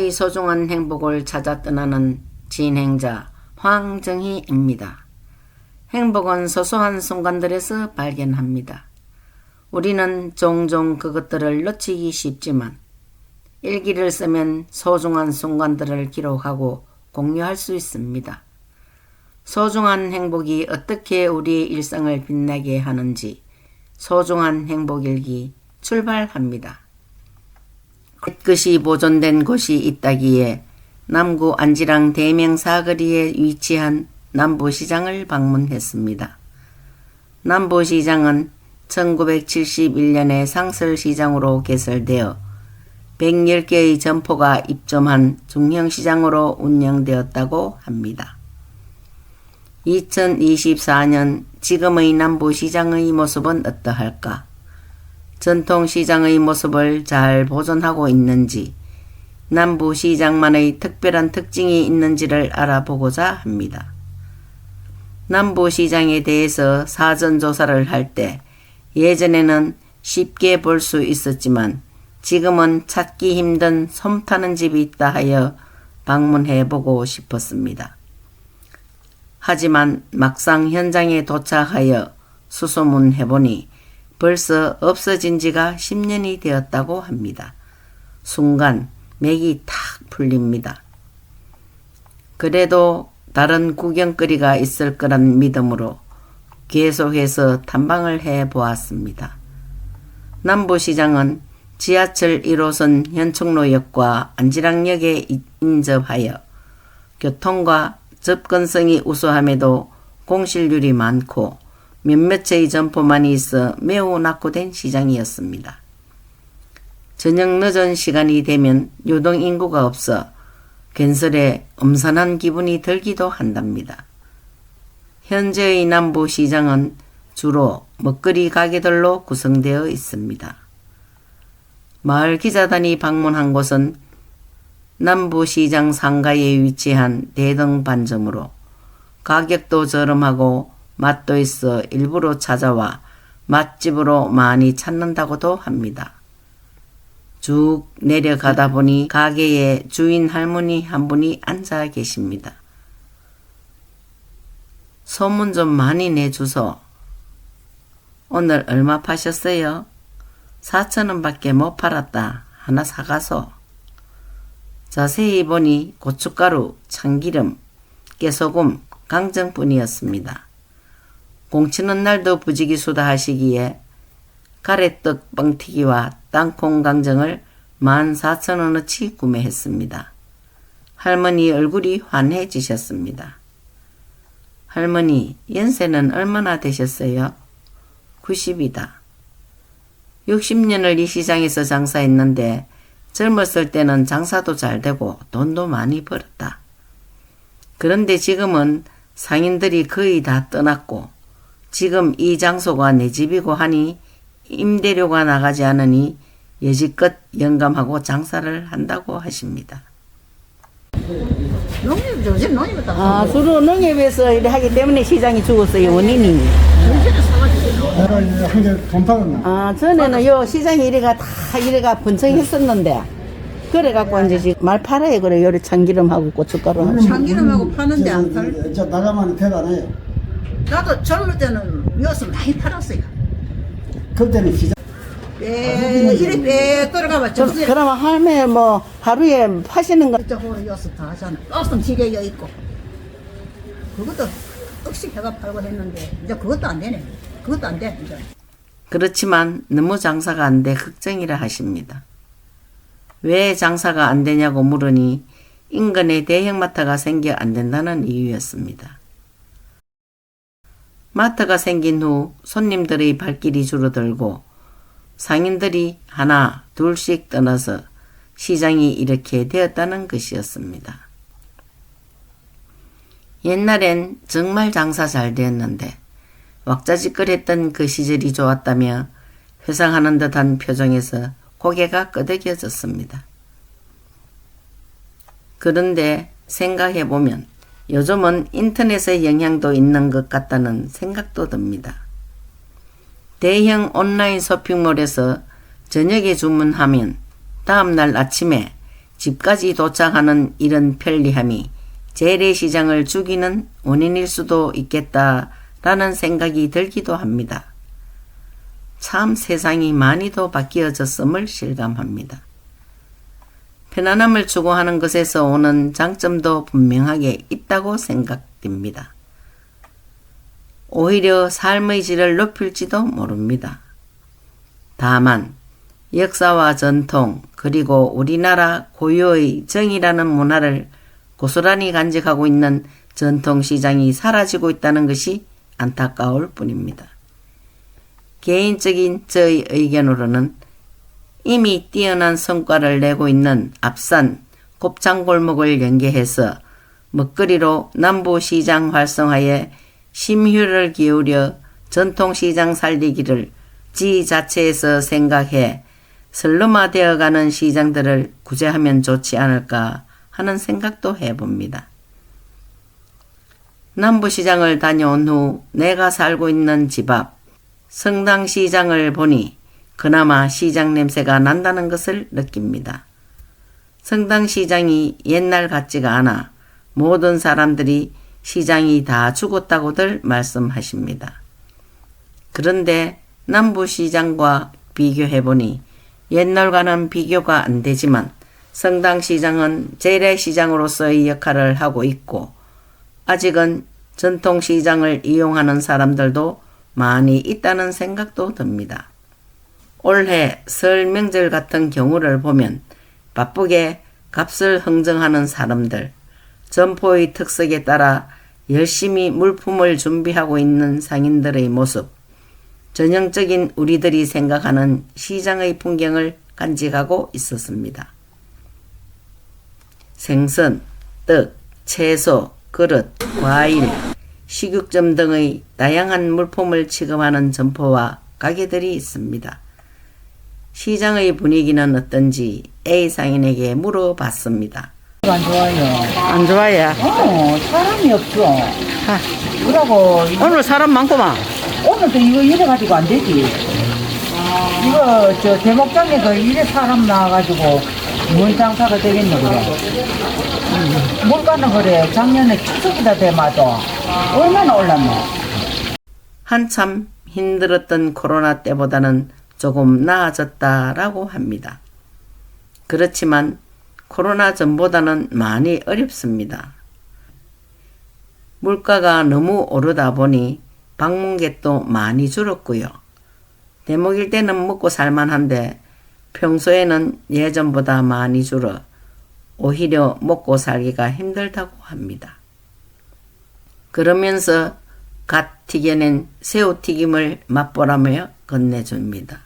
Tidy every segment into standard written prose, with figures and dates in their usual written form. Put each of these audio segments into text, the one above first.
자신의 소중한 행복을 찾아 떠나는 진행자 황정희입니다. 행복은 소소한 순간들에서 발견합니다. 우리는 종종 그것들을 놓치기 쉽지만 일기를 쓰면 소중한 순간들을 기록하고 공유할 수 있습니다. 소중한 행복이 어떻게 우리의 일상을 빛나게 하는지 소중한 행복일기 출발합니다. 깨끗이 보존된 곳이 있다기에 남구 안지랑 대명 사거리에 위치한 남부시장을 방문했습니다. 남부시장은 1971년에 상설시장으로 개설되어 110개의 점포가 입점한 중형시장으로 운영되었다고 합니다. 2024년 지금의 남부시장의 모습은 어떠할까? 전통시장의 모습을 잘 보존하고 있는지, 남부시장만의 특별한 특징이 있는지를 알아보고자 합니다. 남부시장에 대해서 사전조사를 할 때 예전에는 쉽게 볼 수 있었지만 지금은 찾기 힘든 솜 타는 집이 있다 하여 방문해보고 싶었습니다. 하지만 막상 현장에 도착하여 수소문해보니 벌써 없어진 지가 10년이 되었다고 합니다. 순간 맥이 탁 풀립니다. 그래도 다른 구경거리가 있을 거란 믿음으로 계속해서 탐방을 해보았습니다. 남부시장은 지하철 1호선 현충로역과 안지랑역에 인접하여 교통과 접근성이 우수함에도 공실률이 많고 몇몇의 점포만이 있어 매우 낙후된 시장이었습니다. 저녁 늦은 시간이 되면 유동인구가 없어 괜스레 엄선한 기분이 들기도 한답니다. 현재의 남부시장은 주로 먹거리 가게들로 구성되어 있습니다. 마을 기자단이 방문한 곳은 남부시장 상가에 위치한 대등반점으로 가격도 저렴하고 맛도 있어 일부러 찾아와 맛집으로 많이 찾는다고도 합니다. 쭉 내려가다 보니 가게에 주인 할머니 한 분이 앉아 계십니다. 소문 좀 많이 내주소. 오늘 얼마 파셨어요? 4,000원 밖에 못 팔았다. 하나 사가소. 자세히 보니 고춧가루, 참기름, 깨소금, 강정뿐이었습니다. 공치는 날도 부지기수다 하시기에 가래떡 뻥튀기와 땅콩 강정을 14,000원어치 구매했습니다. 할머니 얼굴이 환해지셨습니다. 할머니, 연세는 얼마나 되셨어요? 90이다. 60년을 이 시장에서 장사했는데 젊었을 때는 장사도 잘 되고 돈도 많이 벌었다. 그런데 지금은 상인들이 거의 다 떠났고 지금 이 장소가 내 집이고 하니 임대료가 나가지 않으니 여지껏 영감하고 장사를 한다고 하십니다. 요즘 농협이 다 주로 농협에서 일을 하기 때문에 시장이 죽었어요, 원인이. 내가 이제 한개 돈 타겠나? 전에는 요 시장이 이래가 번창했었는데, 그래갖고 이제 지금 말 팔아요, 그래. 요리 참기름하고 고춧가루하고. 참기름하고 파는데 안 팔. 저 나가면 대단해요. 나도 젊을 때는 여기서 많이 팔았어요. 그때는 시장 이래 빼 들어가봐. 점수 그러면 할매 뭐 하루에 파시는 거? 저거는 여기서 다 하잖아. 어떤 지게 여 있고. 그것도 억식 해가 팔고 했는데 이제 그것도 안 되네. 그것도 안 돼. 이제. 그렇지만 너무 장사가 안 돼 걱정이라 하십니다. 왜 장사가 안 되냐고 물으니 인근에 대형마트가 생겨 안 된다는 이유였습니다. 마트가 생긴 후 손님들의 발길이 줄어들고 상인들이 하나 둘씩 떠나서 시장이 이렇게 되었다는 것이었습니다. 옛날엔 정말 장사 잘 되었는데 왁자지껄했던 그 시절이 좋았다며 회상하는 듯한 표정에서 고개가 끄덕여졌습니다. 그런데 생각해보면 요즘은 인터넷의 영향도 있는 것 같다는 생각도 듭니다. 대형 온라인 쇼핑몰에서 저녁에 주문하면 다음날 아침에 집까지 도착하는 이런 편리함이 재래시장을 죽이는 원인일 수도 있겠다라는 생각이 들기도 합니다. 참 세상이 많이도 바뀌어졌음을 실감합니다. 편안함을 추구하는 것에서 오는 장점도 분명하게 있다고 생각됩니다. 오히려 삶의 질을 높일지도 모릅니다. 다만 역사와 전통 그리고 우리나라 고유의 정이라는 문화를 고스란히 간직하고 있는 전통시장이 사라지고 있다는 것이 안타까울 뿐입니다. 개인적인 저의 의견으로는 이미 뛰어난 성과를 내고 있는 앞산 곱창골목을 연계해서 먹거리로 남부시장 활성화에 심혈을 기울여 전통시장 살리기를 지자체에서 생각해 슬럼화되어가는 시장들을 구제하면 좋지 않을까 하는 생각도 해봅니다. 남부시장을 다녀온 후 내가 살고 있는 집 앞 성당시장을 보니 그나마 시장 냄새가 난다는 것을 느낍니다. 성당시장이 옛날 같지가 않아 모든 사람들이 시장이 다 죽었다고들 말씀하십니다. 그런데 남부시장과 비교해보니 옛날과는 비교가 안 되지만 성당시장은 재래시장으로서의 역할을 하고 있고 아직은 전통시장을 이용하는 사람들도 많이 있다는 생각도 듭니다. 올해 설 명절 같은 경우를 보면 바쁘게 값을 흥정하는 사람들, 점포의 특색에 따라 열심히 물품을 준비하고 있는 상인들의 모습, 전형적인 우리들이 생각하는 시장의 풍경을 간직하고 있었습니다. 생선, 떡, 채소, 그릇, 과일, 식육점 등의 다양한 물품을 취급하는 점포와 가게들이 있습니다. 시장의 분위기는 어떤지 A 상인에게 물어봤습니다. 안 좋아요. 안 좋아요. 사람이 없어. 그러고 오늘 사람 많구만. 오늘도 이거 이래가지고 안 되지. 이거 저 대목장에 그 이래 사람 나와가지고 뭔 장사가 되겠노 그래. 물가는 그래 작년에 추석이다 대마도 얼마나 올랐노. 한참 힘들었던 코로나 때보다는 조금 나아졌다라고 합니다. 그렇지만 코로나 전보다는 많이 어렵습니다. 물가가 너무 오르다 보니 방문객도 많이 줄었고요. 대목일 때는 먹고 살만한데 평소에는 예전보다 많이 줄어 오히려 먹고 살기가 힘들다고 합니다. 그러면서 갓 튀겨낸 새우튀김을 맛보라며 건네줍니다.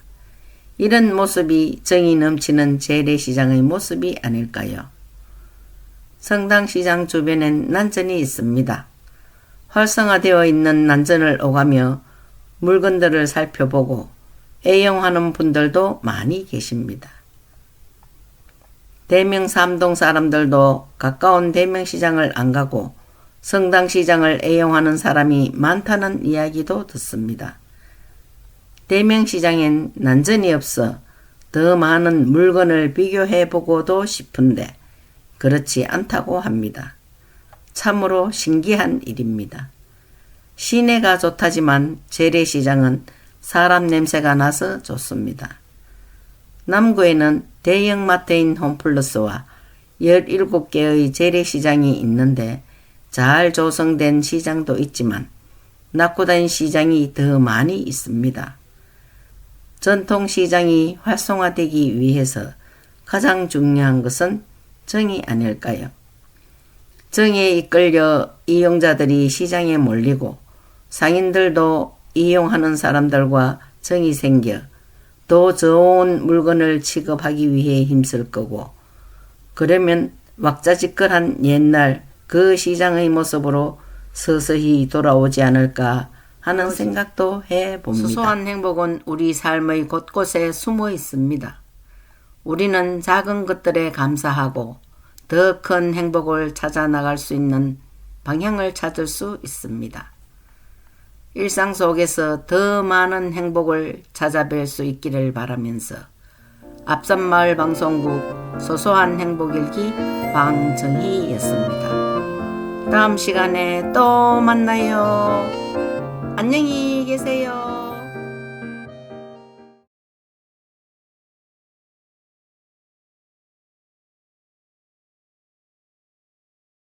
이런 모습이 정이 넘치는 재래시장의 모습이 아닐까요? 성당시장 주변엔 난전이 있습니다. 활성화되어 있는 난전을 오가며 물건들을 살펴보고 애용하는 분들도 많이 계십니다. 대명 3동 사람들도 가까운 대명시장을 안 가고 성당시장을 애용하는 사람이 많다는 이야기도 듣습니다. 대명시장엔 난전이 없어 더 많은 물건을 비교해보고도 싶은데 그렇지 않다고 합니다. 참으로 신기한 일입니다. 시내가 좋다지만 재래시장은 사람 냄새가 나서 좋습니다. 남구에는 대형마트인 홈플러스와 17개의 재래시장이 있는데 잘 조성된 시장도 있지만 낙후된 시장이 더 많이 있습니다. 전통시장이 활성화되기 위해서 가장 중요한 것은 정이 아닐까요? 정에 이끌려 이용자들이 시장에 몰리고 상인들도 이용하는 사람들과 정이 생겨 더 좋은 물건을 취급하기 위해 힘쓸 거고 그러면 왁자지껄한 옛날 그 시장의 모습으로 서서히 돌아오지 않을까 하는 생각도 해봅니다. 소소한 행복은 우리 삶의 곳곳에 숨어 있습니다. 우리는 작은 것들에 감사하고 더 큰 행복을 찾아 나갈 수 있는 방향을 찾을 수 있습니다. 일상 속에서 더 많은 행복을 찾아뵐 수 있기를 바라면서 앞산마을 방송국 소소한 행복일기 방정희였습니다. 다음 시간에 또 만나요. 안녕히 계세요.